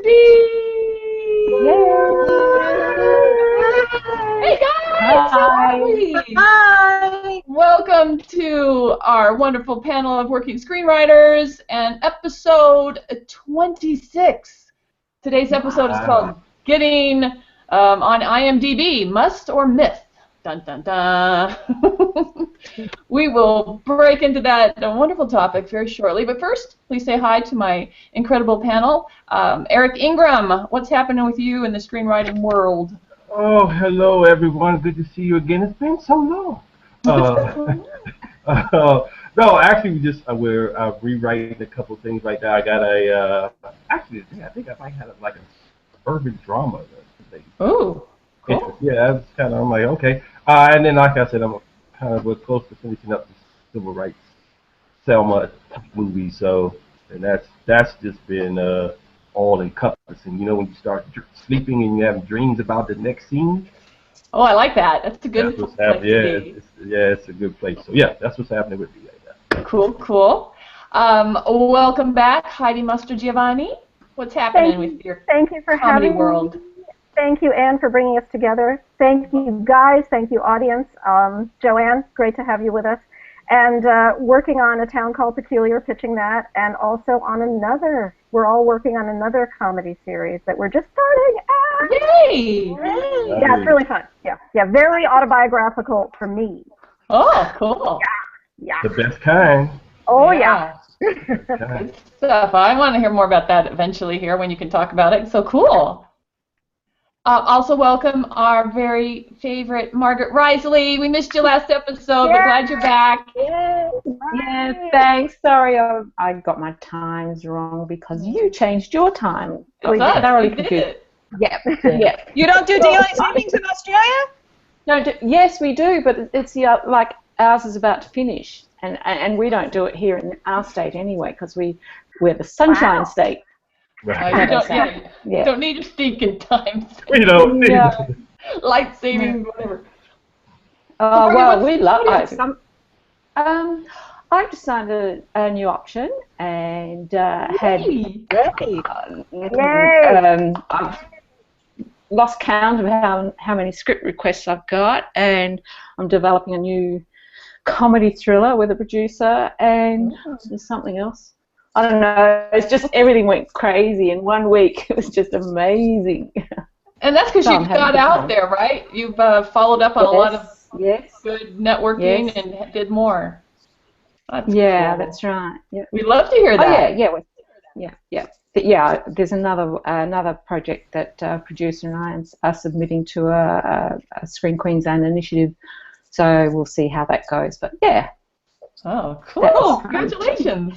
IMDb! Hey guys! How are we? Hi! Welcome to our wonderful panel of working screenwriters and episode 26. Today's episode is called Getting on IMDb, Must or Myth? Dun dun dun. We will break into that wonderful topic very shortly, but first, please say hi to my incredible panel. Eric Ingram, what's happening with you in the screenwriting world? Oh, hello everyone. Good to see you again. It's been so long. No, actually, we're rewriting a couple things right now. I got I think I might have like an urban drama. Oh, cool. Yeah, that's kind of, I'm like, okay. And then, like I said, I'm kind of close to finishing up the civil rights Selma movie. So, and that's just been all encompassing. You know, when you start sleeping and you have dreams about the next scene. Oh, I like that. That's a good place to be. It's a good place. So yeah, that's what's happening with me right now. Cool, cool. Welcome back, Heidi Giovanni. What's happening with your comedy world? Thank you, Anne, for bringing us together. Thank you, guys. Thank you, audience. Joanne, great to have you with us. And working on A Town Called Peculiar, pitching that, and also on we're all working on another comedy series that we're just starting at. Yay! Yeah, it's really fun. Yeah, very autobiographical for me. Oh, cool. Yeah. The best kind. Oh, yeah. Good stuff. I want to hear more about that eventually here when you can talk about it. So cool. Also welcome our very favorite Margot Riseley. We missed you last episode, but glad you're back. Yeah, thanks. Sorry, I got my times wrong because you changed your time. We thoroughly confused. Yeah. You don't do daylight savings in Australia? Yes, we do, but it's like ours is about to finish, and we don't do it here in our state anyway because we're the Sunshine State. Right. You don't need a stinking time. We don't need light saving, whatever. Well, we love it. I've decided a new option and I've lost count of how many script requests I've got, and I'm developing a new comedy thriller with a producer, and there's something else. I don't know, it's just everything went crazy in 1 week. It was just amazing. And that's because you've got out there, right? You've followed up on a lot of good networking and did more. That's cool. That's right. Yep. We'd love to hear that. Yeah, there's another project that producer and I are submitting to a Screen Queensland initiative, so we'll see how that goes. But yeah. Oh, cool! Congratulations.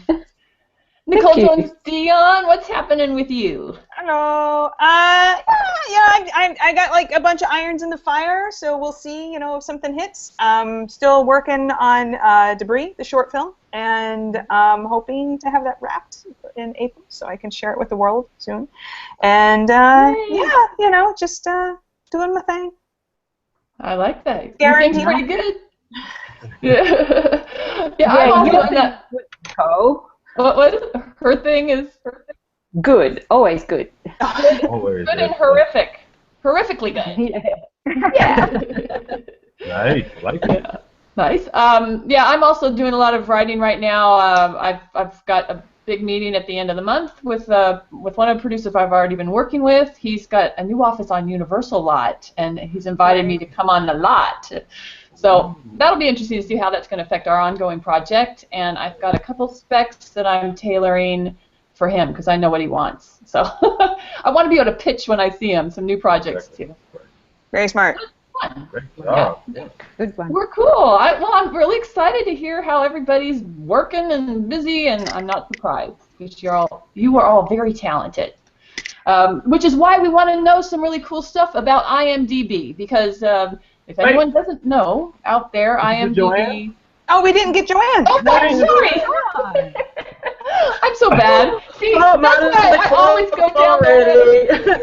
Nicole Jones-Dion, what's happening with you? Hello. I got like a bunch of irons in the fire, so we'll see, if something hits. Still working on Debris, the short film, and hoping to have that wrapped in April so I can share it with the world soon. And just doing my thing. I like that. Guaranteed. Pretty good. I'm also in that. What her thing is? Good, always good. Always good and horrific. Horrifically good. Yeah. Nice, like it. Yeah. Nice. I'm also doing a lot of writing right now. I've got a big meeting at the end of the month with one of the producers I've already been working with. He's got a new office on Universal Lot, and he's invited me to come on the lot. So that'll be interesting to see how that's going to affect our ongoing project. And I've got a couple specs that I'm tailoring for him because I know what he wants. So I want to be able to pitch when I see him some new projects too. Very smart. Great job. Good one. We're cool. I'm really excited to hear how everybody's working and busy, and I'm not surprised because you are all very talented. Which is why we want to know some really cool stuff about IMDb because. If anyone doesn't know out there, IMDb. Oh, we didn't get Joanne. Oh, I'm sorry. I'm so bad. See, that's why I always go down there.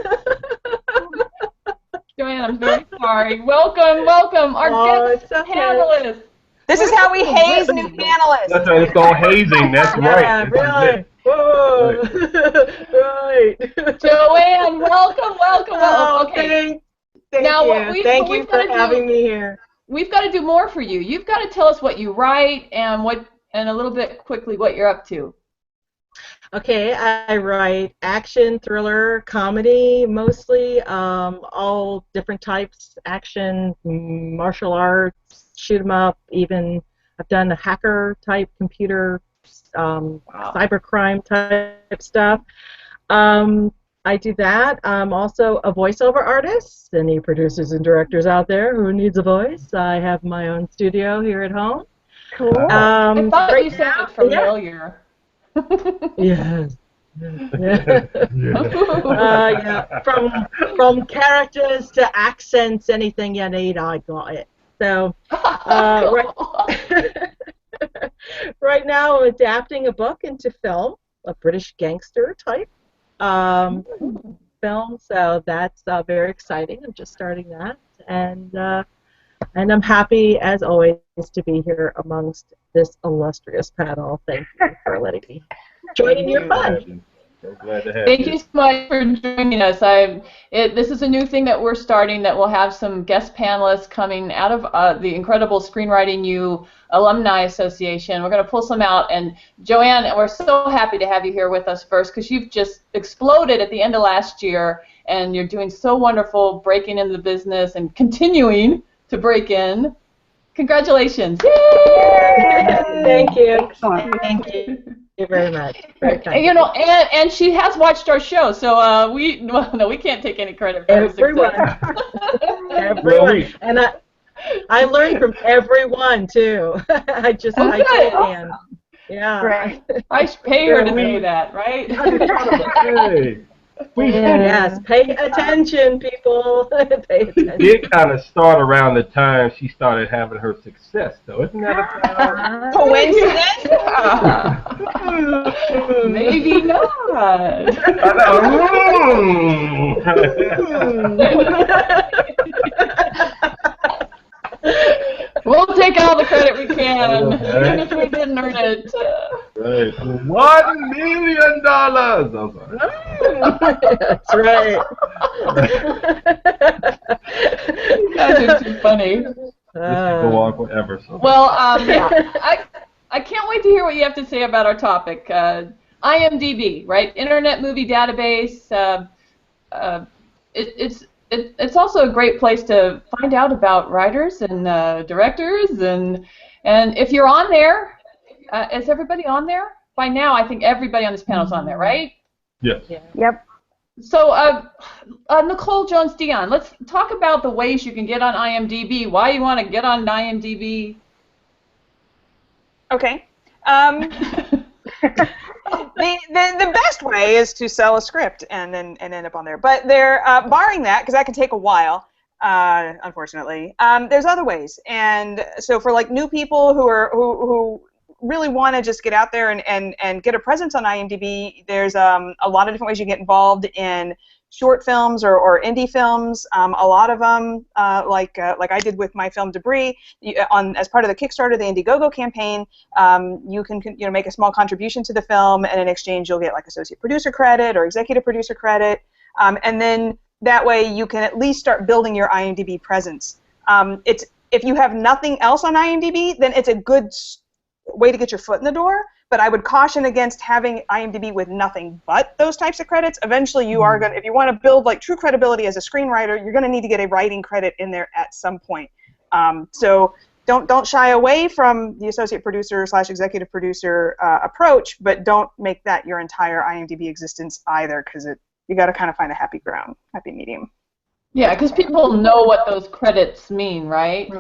Joanne, I'm very sorry. Welcome, our guest panelists. This is how we haze new panelists. That's right, it's called hazing. That's right. Really. Whoa! Right. Joanne, welcome, welcome, Oh, welcome. Okay. thank Now, you. Thank you for having me here. We've got to do more for you. You've got to tell us what you write and a little bit quickly what you're up to. Okay, I write action, thriller, comedy, mostly, all different types, action, martial arts, shoot 'em up, even I've done a hacker type computer, cybercrime type stuff. I do that. I'm also a voiceover artist. Any producers and directors out there who needs a voice, I have my own studio here at home. Cool. I thought right you sounded now, familiar. Yes. Yeah. From characters to accents, anything you need, I got it. So, right now I'm adapting a book into film, a British gangster type film. So that's very exciting. I'm just starting that, and I'm happy as always to be here amongst this illustrious panel. Thank you for letting me join in your fun. So glad to have Thank you so much for joining us. This is a new thing that we're starting that will have some guest panelists coming out of the incredible Screenwriting U Alumni Association. We're going to pull some out. And Joanne, we're so happy to have you here with us first because you've just exploded at the end of last year and you're doing so wonderful breaking into the business and continuing to break in. Congratulations. Yay! Thank you. Thank you. Thank you very much. You know, and she has watched our show, so we can't take any credit for everyone. Everyone, and I learned from everyone too. I told Ann. Yeah. Right. I pay her to do that, right? Hey. Yes, pay attention, people. Pay attention. It did kind of start around the time she started having her success, though. Isn't that a coincidence? Maybe not. We'll take all the credit we can, even if we didn't earn it. Right. $1 million. That's right. You guys are too funny. This could go on forever. So. Well, yeah, I can't wait to hear what you have to say about our topic. IMDb, right? Internet Movie Database. It's also a great place to find out about writers and directors, and if you're on there, is everybody on there? By now, I think everybody on this panel is on there, right? Yes. Yeah. Yep. So, Nicole Jones-Dion, let's talk about the ways you can get on IMDb, why you want to get on IMDb. Okay. The best way is to sell a script and end up on there. But they're barring that, because that can take a while, unfortunately. There's other ways, and so for like new people who really want to just get out there and get a presence on IMDb, there's a lot of different ways you get involved in short films or indie films. A lot of them, like I did with my film Debris, as part of the Kickstarter, the Indiegogo campaign, you can make a small contribution to the film, and in exchange you'll get like associate producer credit or executive producer credit, and then that way you can at least start building your IMDb presence. If you have nothing else on IMDb, then it's a good way to get your foot in the door. But I would caution against having IMDb with nothing but those types of credits. Eventually, you are going to, if you want to build like true credibility as a screenwriter, you're going to need to get a writing credit in there at some point. So don't shy away from the associate producer / executive producer approach, but don't make that your entire IMDb existence either, because you got to kind of find a happy medium. Yeah, because people know what those credits mean, right?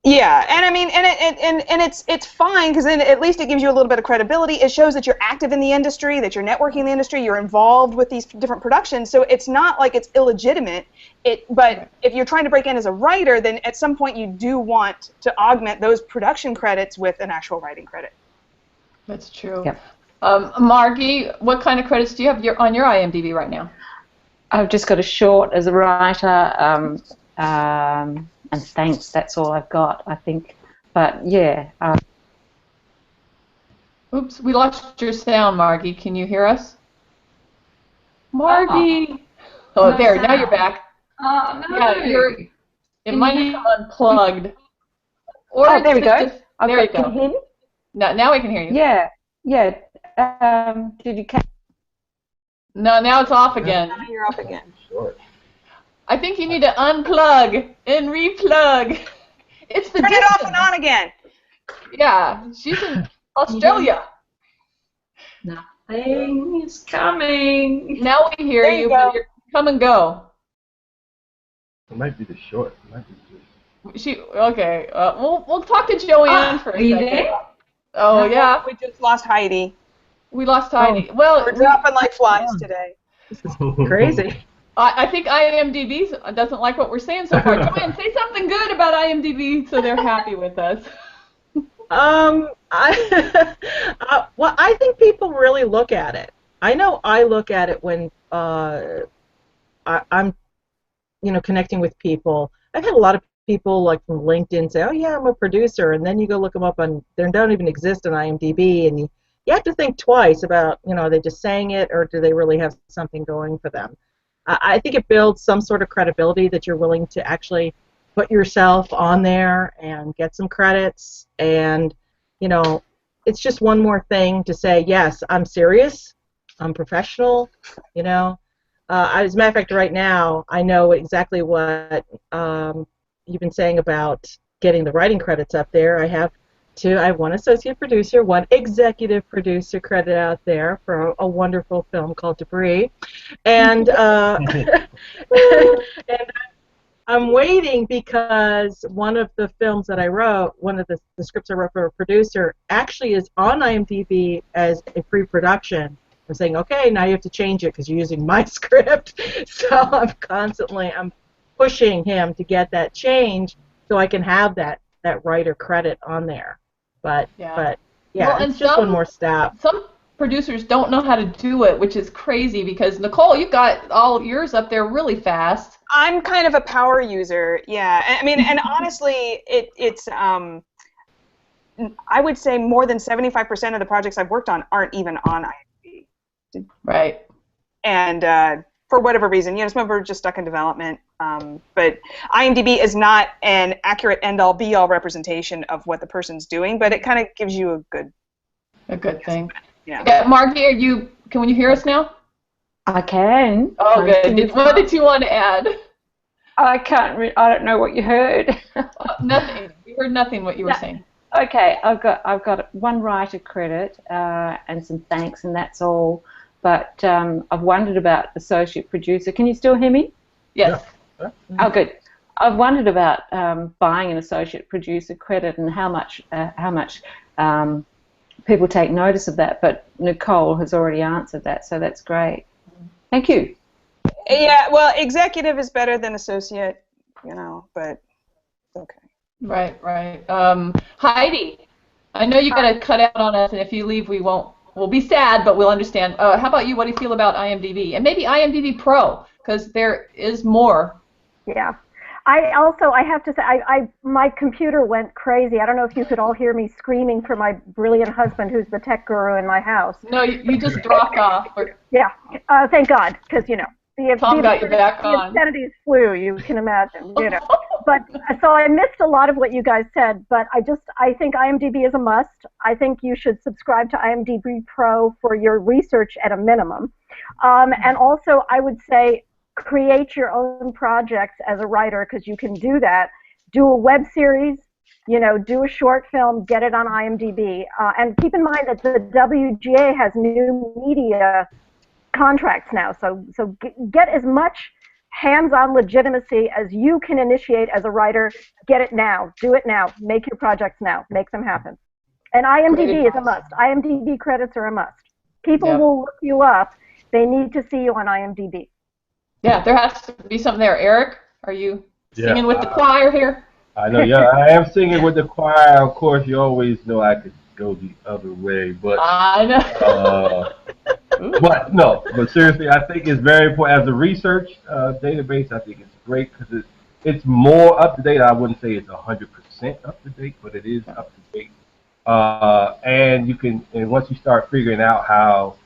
Yeah, and I mean, and it's fine, because then at least it gives you a little bit of credibility. It shows that you're active in the industry, that you're networking in the industry, you're involved with these different productions. So it's not like it's illegitimate. But if you're trying to break in as a writer, then at some point you do want to augment those production credits with an actual writing credit. That's true. Yep. Margie, what kind of credits do you have on your IMDb right now? I've just got a short as a writer. And thanks, that's all I've got, I think. But yeah. Oops, we lost your sound, Margie. Can you hear us? Margie! Oh, No there, now sound. you're back. Oh, no. Yeah, it Can might you have unplugged. Or Oh, it's there we go. just, there you Can you go. hear me? Now we can hear you. Yeah, yeah. Did you catch? No, now it's off again. Now you're up again. Sure. I think you need to unplug and replug. It's the Turn it off distance. and on again. Yeah, she's in Australia. Nothing is coming. Now we hear There you you, go. but you're come and go. It might be the short. It might be just... Okay. We'll talk to Joanne for a Are you second. there? Oh No, yeah, We just lost Heidi. we lost Heidi. Well, We're dropping like flies today. Crazy. I think IMDb doesn't like what we're saying so far. Joanne, say something good about IMDb so they're happy with us. Well, I think people really look at it. I know I look at it when I'm, connecting with people. I've had a lot of people like from LinkedIn say, "Oh yeah, I'm a producer," and then you go look them up on, they don't even exist on IMDb, and you have to think twice about, are they just saying it or do they really have something going for them? I think it builds some sort of credibility that you're willing to actually put yourself on there and get some credits, and it's just one more thing to say, yes, I'm serious, I'm professional, as a matter of fact, right now I know exactly what you've been saying about getting the writing credits up there. I have one associate producer, one executive producer credit out there for a wonderful film called Debris, and and I'm waiting because one of the films that I wrote, one of the scripts I wrote for a producer, actually is on IMDb as a pre-production. I'm saying, okay, now you have to change it because you're using my script. So I'm pushing him to get that change so I can have that writer credit on there. But yeah, Well, it's just one more step. Some producers don't know how to do it, which is crazy because Nicole, you got all yours up there really fast. I'm kind of a power user, yeah. I mean, and honestly, it's I would say more than 75% of the projects I've worked on aren't even on IMDb. Right. And for whatever reason, some of them are just stuck in development. But IMDb is not an accurate end-all, be-all representation of what the person's doing, but it kind of gives you a good thing. Yeah. Margie, can you hear us now? I can. Oh, good. What did you want to add? I don't know what you heard. Nothing. We heard nothing what you were saying. Okay, I've got one writer credit and some thanks, and that's all. But I've wondered about associate producer. Can you still hear me? Yes. Yeah. Oh, good. I've wondered about buying an associate producer credit and how much people take notice of that. But Nicole has already answered that, so that's great. Thank you. Yeah, well, executive is better than associate, but okay. Right. Heidi, I know you got to cut out on us, and if you leave, we'll be sad, but we'll understand. How about you? What do you feel about IMDb? And maybe IMDb Pro, because there is more. Yeah. I have to say, my computer went crazy. I don't know if you could all hear me screaming for my brilliant husband, who's the tech guru in my house. No, you just dropped off. Yeah. Thank God, because, Tom got you back on. The obscenities flew, you can imagine, But so I missed a lot of what you guys said, but I think IMDb is a must. I think you should subscribe to IMDb Pro for your research at a minimum. And also, I would say create your own projects as a writer, because you can do that. Do a web series, do a short film, get it on IMDb. And keep in mind that the WGA has new media contracts now, so get as much hands-on legitimacy as you can initiate as a writer. Get it now. Do it now. Make your projects now. Make them happen. And IMDb is a must. IMDb credits are a must. People will look you up. They need to see you on IMDb. Yeah, there has to be something there. Eric, are you singing with the choir here? I know, yeah, I am singing with the choir. Of course, you always know I could go the other way, but I know. But seriously, I think it's very important as a research database. I think it's great because it's more up to date. I wouldn't say it's 100% up to date, but it is up to date. And you can, and once you start figuring out how,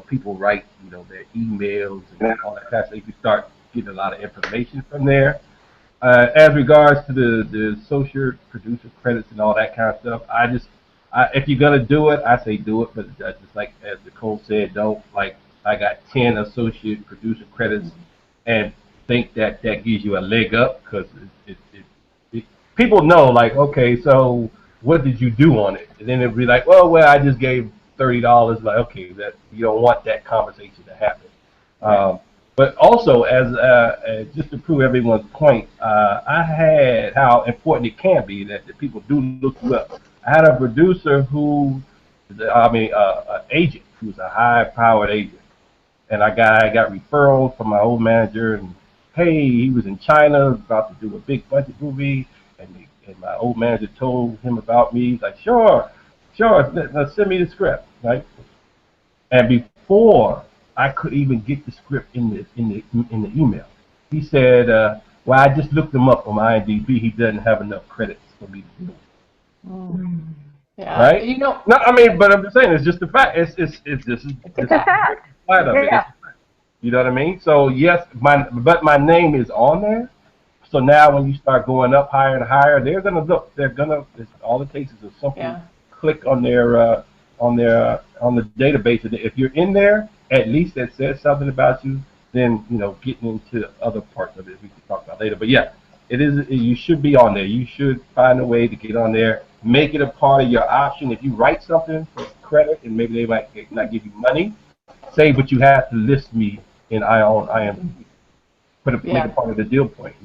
people write, their emails and all that kind of stuff, you can start getting a lot of information from there. As regards to the associate producer credits and all that kind of stuff, if you're gonna do it, I say do it, but just like as Nicole said, don't like I got 10 associate producer credits and think that gives you a leg up, because people know, like, okay, so what did you do on it? And then it'd be like, well, I just gave $30. Like, okay, that you don't want that conversation to happen. But also, as just to prove everyone's point, I had how important it can be that people do look you up. I had a producer an agent who's a high-powered agent, and I got referrals from my old manager, and hey, he was in China about to do a big budget movie, and my old manager told him about me. He's like, sure, send me the script, right? And before I could even get the script in the email, he said, well, I just looked him up on IMDb. He doesn't have enough credits for me to do it. Yeah. Right? No, I mean, but I'm just saying, it's just a fact. It's a fact. Yeah. You know what I mean? So yes, but my name is on there. So now when you start going up higher and higher, they're gonna look. All it takes is a simple click on their on the database. And if you're in there, at least that says something about you. Then getting into other parts of it we can talk about later. But yeah, you should be on there. You should find a way to get on there. Make it a part of your option. If you write something for credit, and maybe they might not give you money, say, but you have to list me in IMDb. Make it part of the deal point,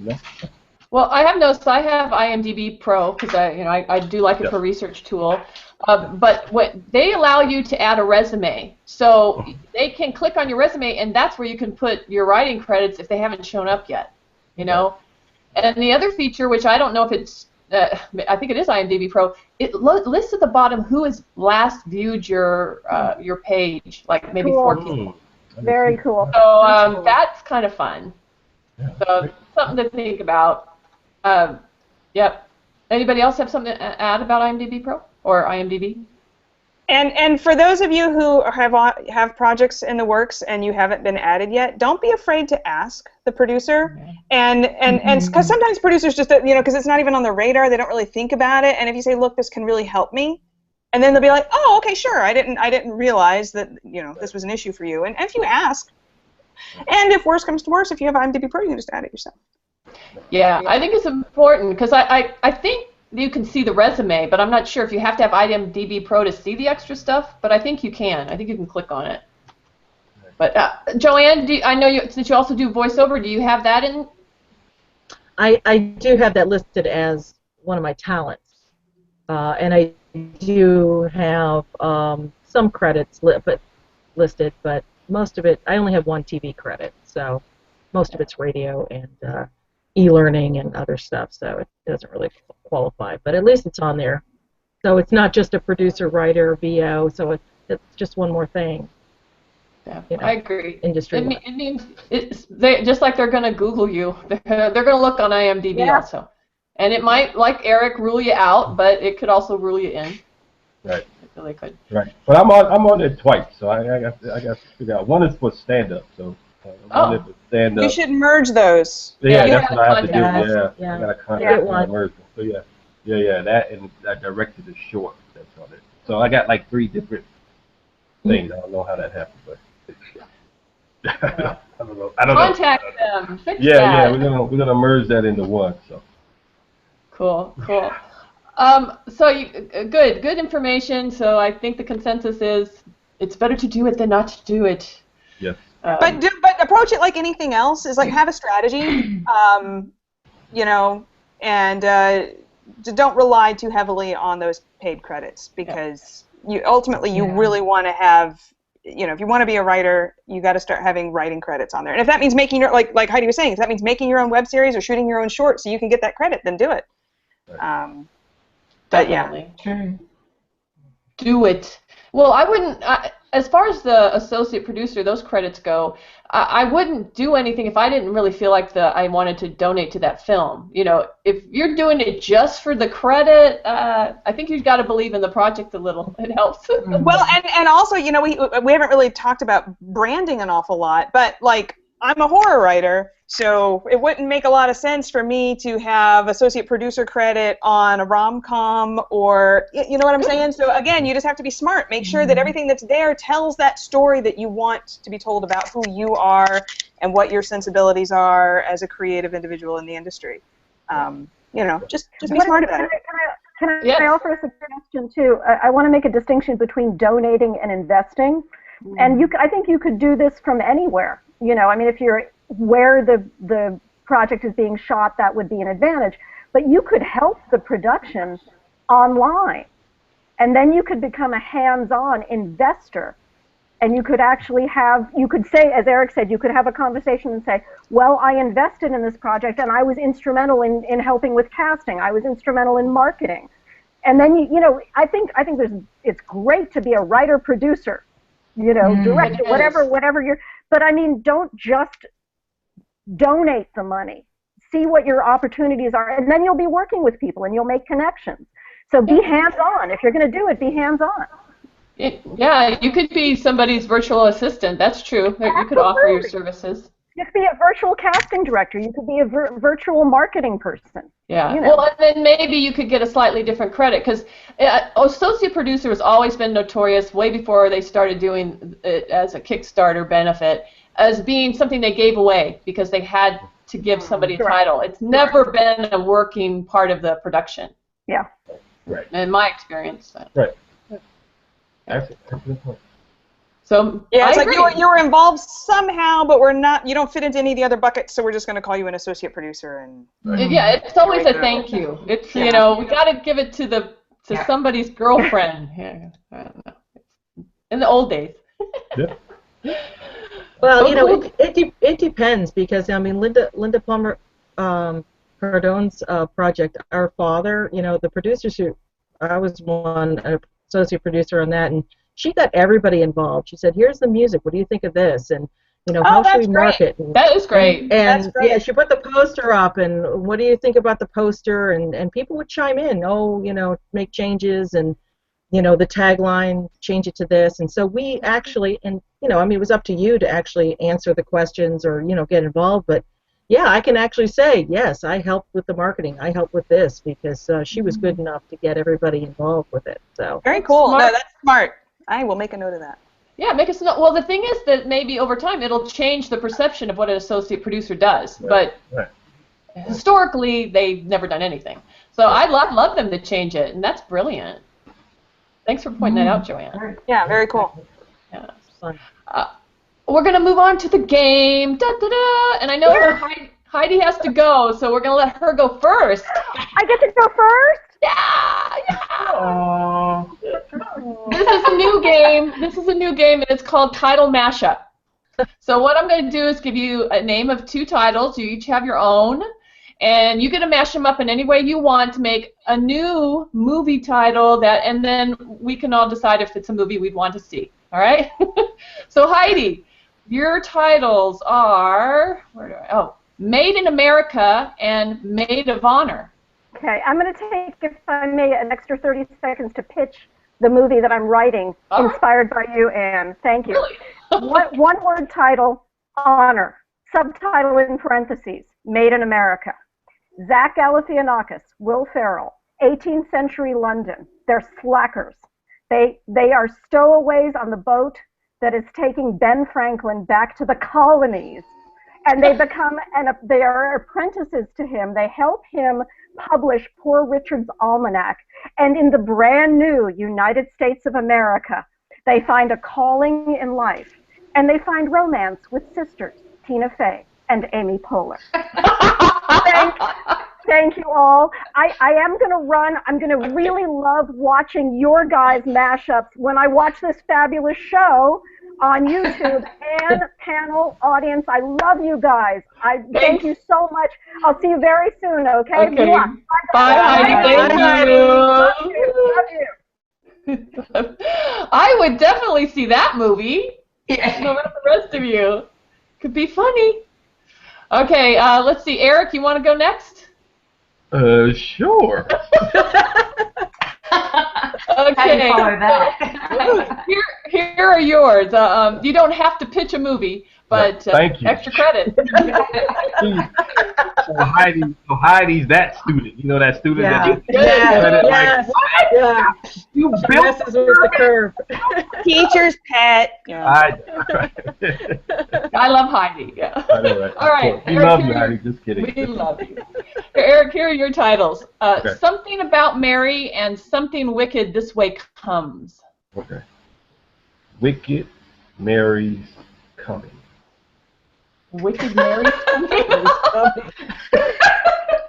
Well, I have noticed I have IMDb Pro because I do like it for a research tool. But they allow you to add a resume, so they can click on your resume, and that's where you can put your writing credits if they haven't shown up yet. And the other feature, which I don't know if it's, I think it is IMDb Pro, it lists at the bottom who has last viewed your page, like maybe 4 people. Very cool. So that's kind of fun. So something to think about. Yep. Anybody else have something to add about IMDb Pro or IMDb? And for those of you who have projects in the works and you haven't been added yet, don't be afraid to ask the producer. And because sometimes producers just because it's not even on their radar, they don't really think about it. And if you say, look, this can really help me, and then they'll be like, oh, okay, sure. I didn't realize that this was an issue for you. And if you ask, and if worse comes to worse, if you have IMDb Pro, you can just add it yourself. Yeah, I think it's important because I think you can see the resume, but I'm not sure if you have to have IMDb Pro to see the extra stuff. But I think you can. I think you can click on it. But Joanne, I know since you also do voiceover, do you have that in? I do have that listed as one of my talents, and I do have some credits listed, but most of it, I only have one TV credit, so most of it's radio and e-learning and other stuff, so it doesn't really qualify, but at least it's on there. So it's not just a producer, writer, VO, so it's just one more thing. Yeah, I agree. Industry. It means just like they're going to Google you, they're going to look on IMDb also. And it might, like Eric, rule you out, but it could also rule you in. Right. It really could. Right. But I'm on there twice, so I got to figure out. One is for stand-up, so I'm on there for stand-up. You should merge those. Yeah, that's what I have to do. Yeah. I got to contact and merge them. So yeah, that, and I directed a short that's on it. So I got like 3 different things. I don't know how that happened, but I don't know. Contact them. Fix that. Yeah, we're gonna merge that into one. So. Cool. So good information. So I think the consensus is it's better to do it than not to do it. Yes. But approach it like anything else. Is like have a strategy, and don't rely too heavily on those paid credits because you really want to have. If you want to be a writer, you got to start having writing credits on there. And if that means making your like Heidi was saying, if that means making your own web series or shooting your own short so you can get that credit, then do it. But yeah, do it. Well, I wouldn't, as far as the associate producer, those credits go, I wouldn't do anything if I didn't really feel like I wanted to donate to that film. You know, if you're doing it just for the credit, I think you've got to believe in the project a little. It helps. Well, and also, you know, we haven't really talked about branding an awful lot, but like, I'm a horror writer, so it wouldn't make a lot of sense for me to have associate producer credit on a rom-com, or, you know what I'm saying? So again, you just have to be smart. Make sure that everything that's there tells that story that you want to be told about who you are and what your sensibilities are as a creative individual in the industry. You know, just be smart about it. Can I Yes. offer a suggestion too? I want to make a distinction between donating and investing, and I think you could do this from anywhere. You know, I mean, if you're where the project is being shot, that would be an advantage. But you could help the production online, and then you could become a hands-on investor. And you could actually you could say, as Eric said, you could have a conversation and say, well, I invested in this project, and I was instrumental in helping with casting. I was instrumental in marketing. And then, you know, I think it's great to be a writer-producer, you know, director, whatever you're. But I mean, don't just donate the money. See what your opportunities are, and then you'll be working with people and you'll make connections. So be hands-on. If you're going to do it, be hands-on. Yeah, you could be somebody's virtual assistant. That's true. You could offer your services. You could be a virtual casting director. You could be a virtual marketing person. Yeah. You know. Well, and then maybe you could get a slightly different credit, because associate producer has always been notorious, way before they started doing it as a Kickstarter benefit, as being something they gave away because they had to give somebody a title. It's never been a working part of the production. Yeah. Right. In my experience. Right. That's a good point. So Yeah, it's I like agree. you were involved somehow, but you don't fit into any of the other buckets, so we're just going to call you an associate producer. And Yeah, it's always a thank you. It's you know, we got to give it to somebody's girlfriend. Yeah, I don't know. In the old days. Yeah. Well, you know, it depends, because I mean, Linda Plummer Cardone's project, Our Father, you know, the producers I was one associate producer on that, and she got everybody involved. She said, "Here's the music. What do you think of this?" And you know, how should we market? And, that is great. And yeah, she put the poster up, and what do you think about the poster? And people would chime in. Oh, you know, make changes, and you know, the tagline, change it to this. And so we actually, and you know, I mean, it was up to you to actually answer the questions or you know, get involved. But yeah, I can actually say yes, I helped with the marketing. I helped with this because she was good enough to get everybody involved with it. So very cool. Smart. No, that's smart. I will make a note of that. Yeah, make us know. Well, the thing is that maybe over time it'll change the perception of what an associate producer does. Right. But historically, they've never done anything. So I'd love them to change it, and that's brilliant. Thanks for pointing that out, Joanne. Yeah, very cool. Yeah. We're going to move on to the game. Da, da, da. And I know Heidi has to go, so we're going to let her go first. I get to go first? Yeah! This is a new game. And it's called Tidal Mashup. So what I'm going to do is give you a name of 2 titles. You each have your own. And you get to mash them up in any way you want to make a new movie title, and then we can all decide if it's a movie we'd want to see. All right? So Heidi, your titles are, Made in America and Maid of Honor. Okay, I'm going to take, if I may, an extra 30 seconds to pitch the movie that I'm writing, inspired by you, Anne. Thank you. Really? One-word title, Honor. Subtitle in parentheses, Made in America. Zach Galifianakis, Will Ferrell, 18th century London. They're slackers. They are stowaways on the boat that is taking Ben Franklin back to the colonies. And they are apprentices to him. They help him publish Poor Richard's Almanac. And in the brand new United States of America, they find a calling in life. And they find romance with sisters, Tina Fey and Amy Poehler. Thank you all. I am going to run. I'm going to really love watching your guys' mashups when I watch this fabulous show on YouTube. And panel, audience, I love you guys. I thank you so much. I'll see you very soon, okay? Okay. Bye, Heidi. Thank you. Love you. I would definitely see that movie. Yeah. No matter the rest of you. Could be funny. Okay, let's see. Eric, you want to go next? Sure. How do Okay. you follow that? Here are yours. You don't have to pitch a movie, but Thank you. extra credit. So Heidi's that student. You know that student that you Yes. Yeah. you She built messes with the curve. Teacher's pet. Yeah. I love Heidi. Yeah. I know, right? All right. We love you, Heidi. Just kidding. We love you. Eric, here are your titles. Okay. Something About Mary and Something Wicked This Way Comes. Okay. Wicked Mary's Coming. Wicked Mary's Coming?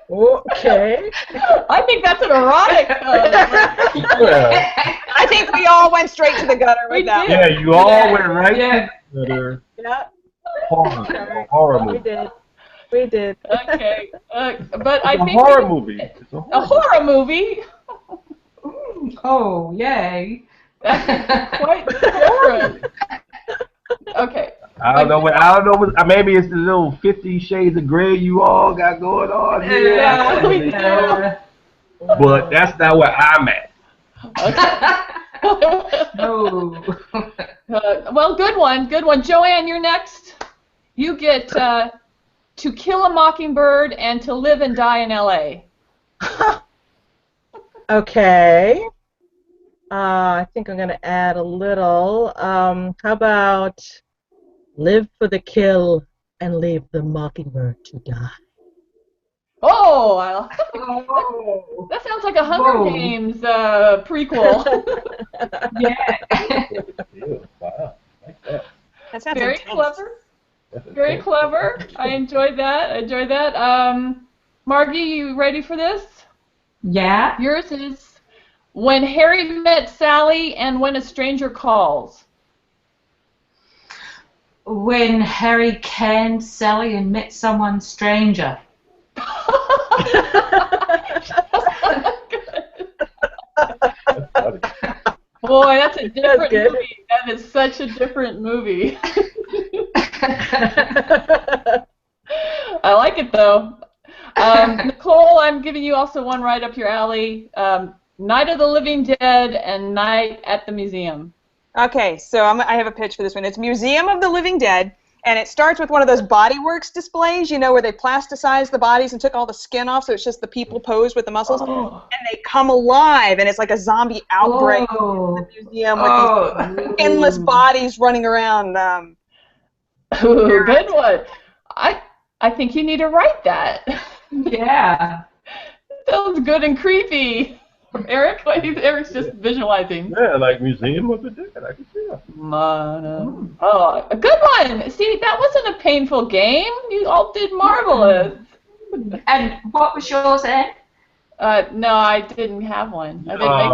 Okay. I think that's an erotic. I think we all went straight to the gutter with that. Yeah, you all went right Yeah. to the Yeah. horror We movie. did. We did. Okay, but I It's a think horror movie. It's a horror movie. Oh, yay. That's quite different. Okay. I don't know what. Maybe it's the little 50 Shades of Grey you all got going on here. Yeah, we do. But that's not where I'm at. No. Well, good one, good one. Joanne, you're next. You get To Kill a Mockingbird and To Live and Die in L.A. Okay. I think I'm going to add a little. How about Live for the Kill and Leave the Mockingbird to Die? Oh, that sounds like a Hunger Whoa. Games prequel. Yeah. Wow. Like that. That sounds Very intense. clever. Very clever. I enjoyed that. Margie, you ready for this? Yeah. Yours is When Harry Met Sally and When a Stranger Calls. When Harry canned Sally and met someone stranger. That's funny. Boy, that's a different good. movie. That is such a different movie. I like it though. Nicole, I'm giving you also one right up your alley. Night of the Living Dead and Night at the Museum. Okay, so I have a pitch for this one. It's Museum of the Living Dead, and it starts with one of those bodyworks displays, you know, where they plasticized the bodies and took all the skin off, so it's just the people posed with the muscles, and they come alive, and it's like a zombie outbreak in the museum with these endless bodies running around. Ooh, good one. I think you need to write that. Yeah. Sounds good and creepy. Eric, Eric's just visualizing. Yeah, like Museum of the Dead. I can see that. Oh, a good one. See, that wasn't a painful game. You all did marvelous. And what was yours, Ed? No, I didn't have one. I didn't make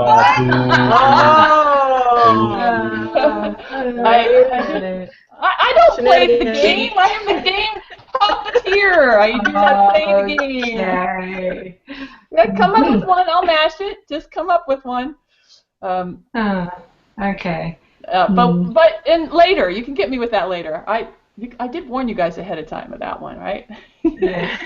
I don't play the game. I am the game puppeteer. I do not play the game. Okay. Yeah, come up with one. I'll mash it. Just come up with one. Okay. But later, you can get me with that later. I did warn you guys ahead of time with that one, right? Yeah.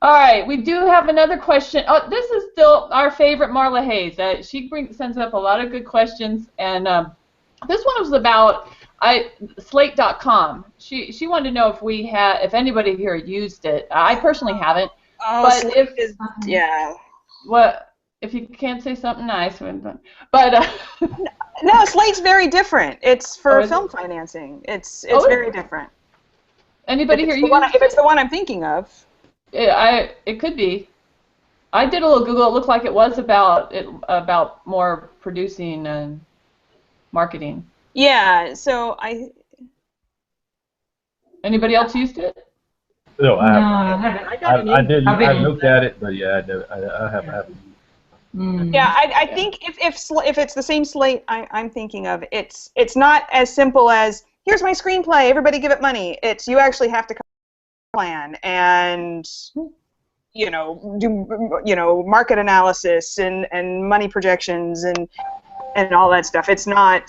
All right, we do have another question. Oh, this is still our favorite Marla Hayes. She sends up a lot of good questions, and this one was about Slate.com. She wanted to know if anybody here used it. I personally haven't. Oh, but Slate yeah. What if you can't say something nice? But no, Slate's very different. It's for film it? financing. It's Oh, very different. Anybody here use If it's the one I'm thinking of. It could be. I did a little Google. It looked like it was about more producing and marketing. Yeah. So Anybody else used it? No, I haven't. I looked at it, but yeah, I haven't. Yeah, I think if it's the same Slate I'm thinking of, it's not as simple as here's my screenplay, everybody give it money. It's you actually have to come up with a plan and do market analysis and money projections and and all that stuff. It's not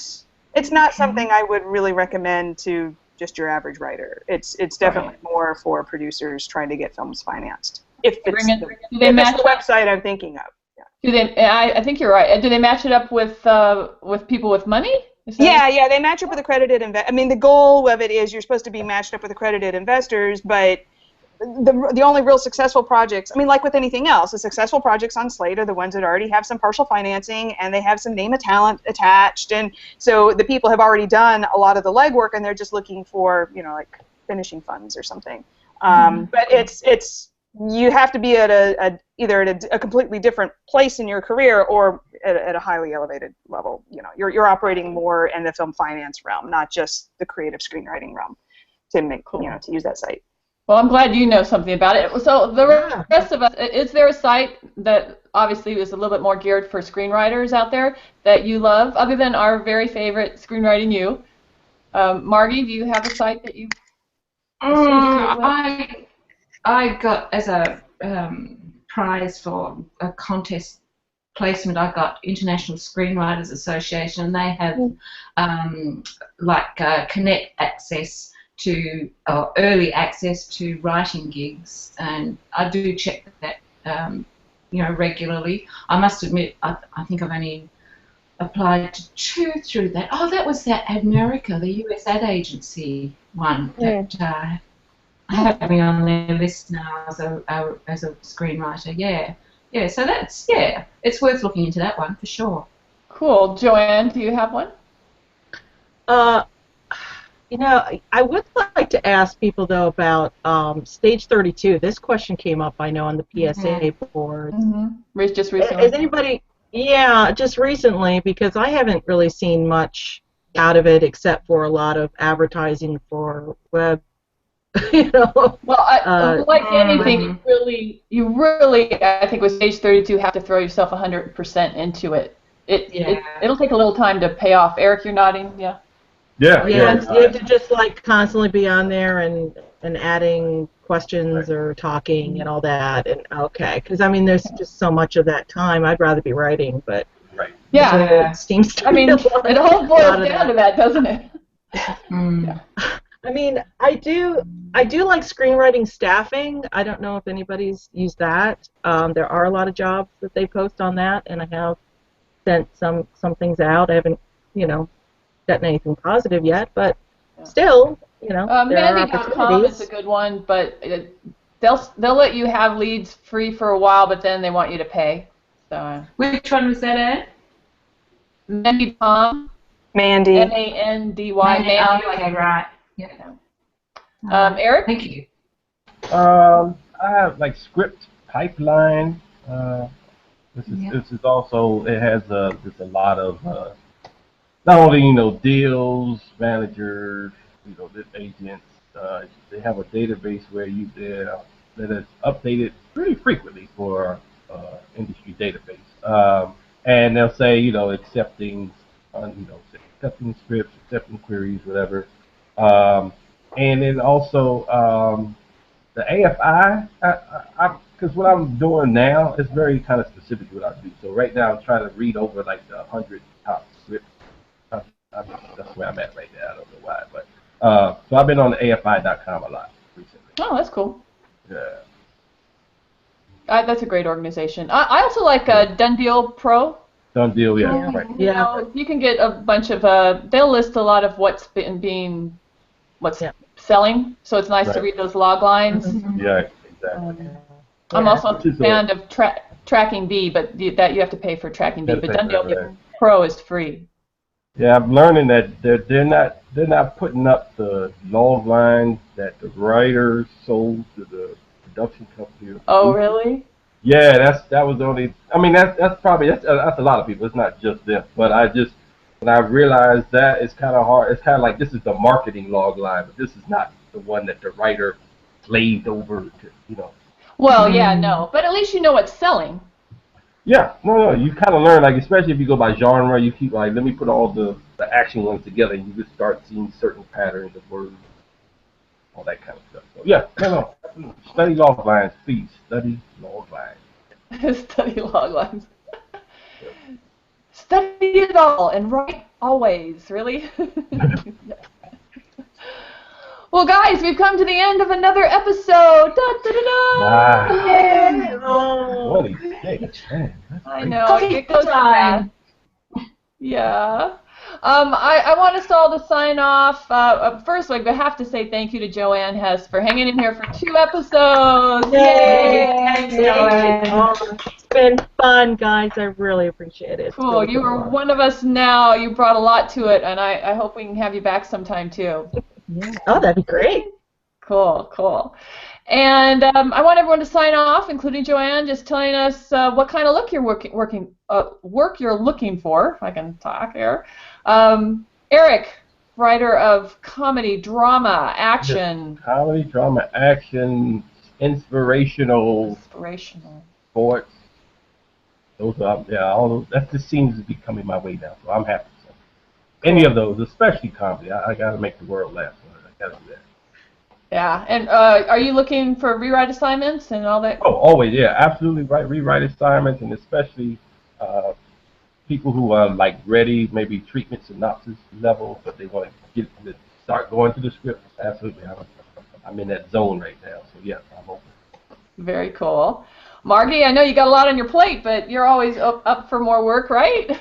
something I would really recommend to just your average writer. It's definitely more for producers trying to get films financed. If it's the website I'm thinking of. Yeah. Do they? I think you're right. Do they match it up with people with money? Yeah, they match up with accredited investors. I mean, the goal of it is you're supposed to be matched up with accredited investors, but the only real successful projects, I mean, like with anything else, the successful projects on Slate are the ones that already have some partial financing and they have some name of talent attached, and so the people have already done a lot of the legwork and they're just looking for, like finishing funds or something. But it's you have to be at either at a completely different place in your career or at a highly elevated level. You're operating more in the film finance realm, not just the creative screenwriting realm, to make to use that site. Well, I'm glad you know something about it. So the rest of us, is there a site that obviously is a little bit more geared for screenwriters out there that you love, other than our very favorite Screenwriting You? Margie, do you have a site that you? I got as a prize for a contest placement. I got International Screenwriters Association, and they have Connect access to early access to writing gigs, and I do check that regularly. I must admit, I think I've only applied to 2 through that. Oh, that was that America, the US ad agency one that have me on their list now as a screenwriter. Yeah. So that's it's worth looking into that one for sure. Cool. Joanne, do you have one? I would like to ask people, though, about Stage 32. This question came up, I know, on the PSA board. Just recently. Is anybody... Yeah, just recently, because I haven't really seen much out of it except for a lot of advertising for web, Well, like anything, you really, I think with Stage 32, have to throw yourself 100% into it. It'll take a little time to pay off. Eric, you're nodding, yeah? Yeah, you have to just constantly be on there and adding questions or talking and all that. And because there's just so much of that time. I'd rather be writing, but yeah, it seems to be it all boils down to that, doesn't it? Yeah. I do like screenwriting staffing. I don't know if anybody's used that. There are a lot of jobs that they post on that, and I have sent some things out. I haven't, gotten anything positive yet, but still, Mandy.com is a good one, but they'll let you have leads free for a while, but then they want you to pay. So. Which one was that at? Mandy.com. Mandy. Mandy. Mandy. Okay, right. Yeah. Eric? Thank you. I have Script Pipeline. This is also, it has there's a lot of not only deals, managers, agents. They have a database where that is updated pretty frequently for industry database, and they'll say accepting scripts, accepting queries, whatever, and then also the AFI. Because what I'm doing now is very kind of specific to what I do. So right now I'm trying to read over the 100 top scripts. That's where I'm at right now. I don't know why, but so I've been on the AFI.com a lot recently. Oh, that's cool. Yeah. That's a great organization. I also like Done Deal Pro. Done Deal, yeah, right. Yeah. You can get a bunch of. They'll list a lot of what's selling. So it's nice to read those log lines. Yeah, exactly. I'm also a fan of Tracking B, but that you have to pay for Tracking B. But Done Deal Pro is free. Yeah, I'm learning that they're not putting up the log lines that the writers sold to the production company. Oh, really? Yeah, that was the only. That's probably that's a lot of people. It's not just them, but when I realized that, it's kind of hard. It's kind of like this is the marketing log line, but this is not the one that the writer slaved over to, Well, no, but at least you know what's selling. Yeah, no, you kind of learn, especially if you go by genre, you keep let me put all the action ones together, and you just start seeing certain patterns of words, all that kind of stuff. So yeah, no, study log lines, please, study log lines. Study log lines. study it all and write always. Really. Well, guys, we've come to the end of another episode. Da, da, da, da. Wow. Yay. Oh. 26, man. That's I great. know. Coffee It goes time. fast. Yeah. I want us all to sign off. First, I have to say thank you to Joanne Hess for hanging in here for 2 episodes. Yay. Thanks, Joanne. Oh, it's been fun, guys. I really appreciate it. It's Cool. really You been are fun. one of us now. You brought a lot to it, and I hope we can have you back sometime too. Oh, that'd be great. Cool, cool. And I want everyone to sign off, including Joanne, just telling us what kind of look you're work you're looking for, if I can talk here. Eric, writer of comedy, drama, action. Comedy, drama, action, inspirational, sports. Those are, all those. That just seems to be coming my way now, so I'm happy. So. Any of those, especially comedy. I got to make the world laugh. So I got to do that. Yeah, and are you looking for rewrite assignments and all that? Oh, always, yeah, absolutely right. Rewrite assignments, and especially people who are like ready, maybe treatment synopsis level, but they want to start going through the script. Absolutely, I'm in that zone right now. So yeah, I'm open. Very cool. Margie, I know you got a lot on your plate, but you're always up for more work, right?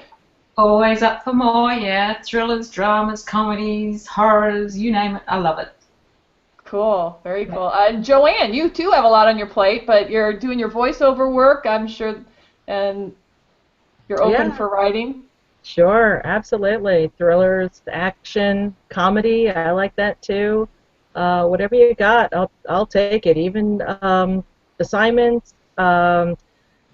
Always up for more, yeah. Thrillers, dramas, comedies, horrors, you name it. I love it. Cool, very cool. Joanne, you too have a lot on your plate, but you're doing your voiceover work, I'm sure, and you're open for writing. Sure, absolutely. Thrillers, action, comedy, I like that too. Whatever you got, I'll take it. Even assignments. Hey,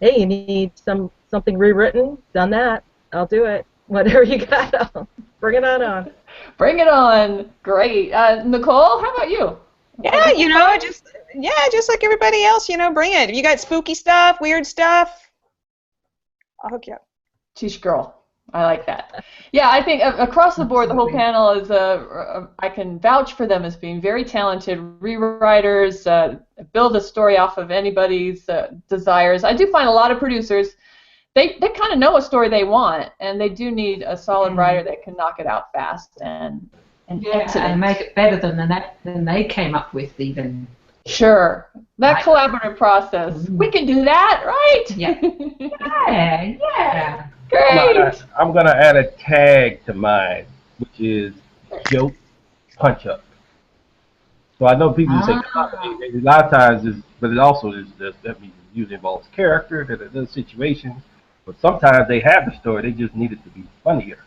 you need something rewritten? Done that. I'll do it. Whatever you got, I'll bring it on. Bring it on. Great. Nicole, how about you? Yeah, just like everybody else, bring it. If you got spooky stuff, weird stuff, I'll hook you up. Sheesh girl. I like that. Yeah, I think across the board, the whole panel is, I can vouch for them as being very talented rewriters, build a story off of anybody's desires. I do find a lot of producers, they kind of know a story they want, and they do need a solid writer that can knock it out fast and make it better than they came up with even. Sure. That collaborative process. We can do that, right? Yeah. Yeah. Great. I'm gonna add a tag to mine, which is joke punch up. So I know people say a lot of times, but it also is that means it usually involves character, that it does situations, but sometimes they have the story, they just need it to be funnier.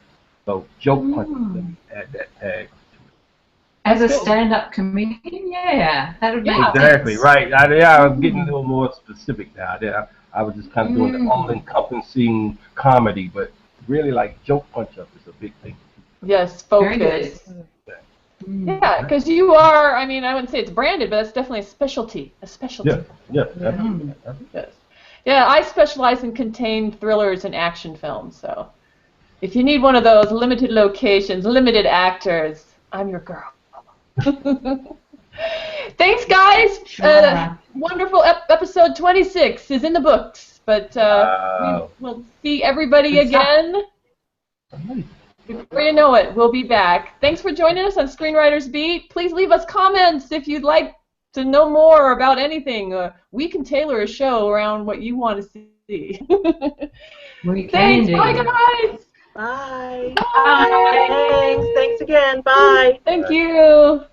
So joke punch up, let me add that tag. As a stand-up comedian, that would make exactly sense. right. I'm getting a little more specific now. I was just kind of doing the all-encompassing comedy, but really, like, joke punch-up is a big thing. Yes, focus. Yeah, because you are, I wouldn't say it's branded, but it's definitely a specialty. Yeah, definitely. Yes. Yeah, I specialize in contained thrillers and action films, so if you need one of those limited locations, limited actors, I'm your girl. Thanks, guys. Sure. Wonderful episode 26 is in the books, but we'll see everybody again. Before you know it, we'll be back. Thanks for joining us on Screenwriters Beat. Please leave us comments if you'd like to know more about anything. We can tailor a show around what you want to see. Thanks. Bye, guys. Bye. Bye. Thanks again. Bye. Thank you.